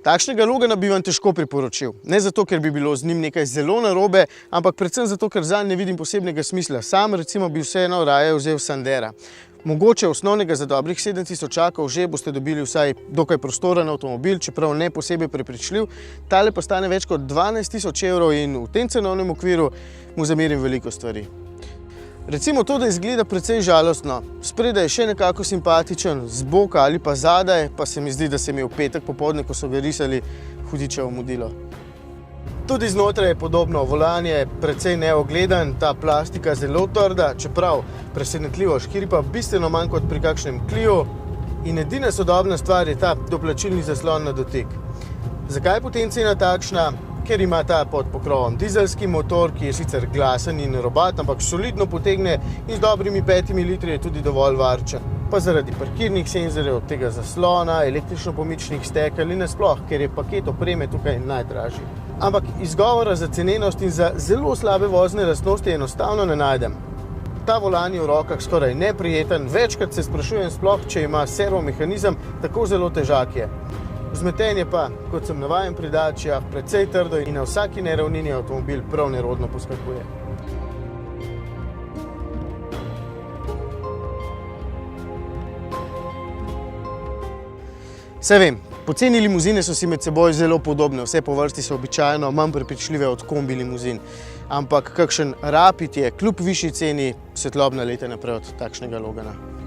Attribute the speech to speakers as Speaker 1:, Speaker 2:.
Speaker 1: Takšnega Logana bi vam težko priporočil. Ne zato, ker bi bilo z njim nekaj zelo narobe, ampak predvsem zato, ker zanj ne vidim posebnega smisla. Sam recimo bi vseeno raje vzel Sandera. Mogoče osnovnega za dobrih 7000 že boste dobili vsaj dokaj prostoren avtomobil, čeprav ne posebej prepričljiv. Tale pa stane več kot 12 000 evrov in v tem cenovnem okviru mu zamerim veliko stvari. Recimo to, da izgleda precej žalostno. Spredaj je še nekako simpatičen, z boka ali pa zadaj, pa se mi zdi, da se mi je v petek popoldne, ko so ga risali, hudičevo mudilo. Tudi znotraj je podobno, volan je precej neogledan, ta plastika zelo trda, čeprav presenetljivo škripa bistveno manj kot pri kakšnem Clio in edina sodobna stvar je ta doplačilni zaslon na dotik. Zakaj potem cena takšna? Ker ima ta pod pokrovom dizelski motor, ki je sicer glasen in robat, ampak solidno potegne in z dobrimi 5 litri je tudi dovolj varčen. Pa zaradi parkirnih senzorjev, tega zaslona, električno-pomičnih stekel in nasploh, ker je paket opreme tukaj najdražji. Ampak izgovora za cenenost in za zelo slabe vozne lastnosti enostavno ne najdem. Ta volan je v rokah skoraj neprijeten, večkrat se sprašujem sploh, če ima servomehanizem, tako zelo težak je. Vzmetenje pa, kot sem navajen pri Daciah, precej trdo in na vsaki neravnini avtomobil prav nerodno poskakuje. Saj vem, poceni limuzine so si med seboj zelo podobne, vse po vrsti so običajno manj prepričljive od kombi limuzin. Ampak kakšen Rapid je kljub višji ceni svetlobna leta naprej od takšnega Logana.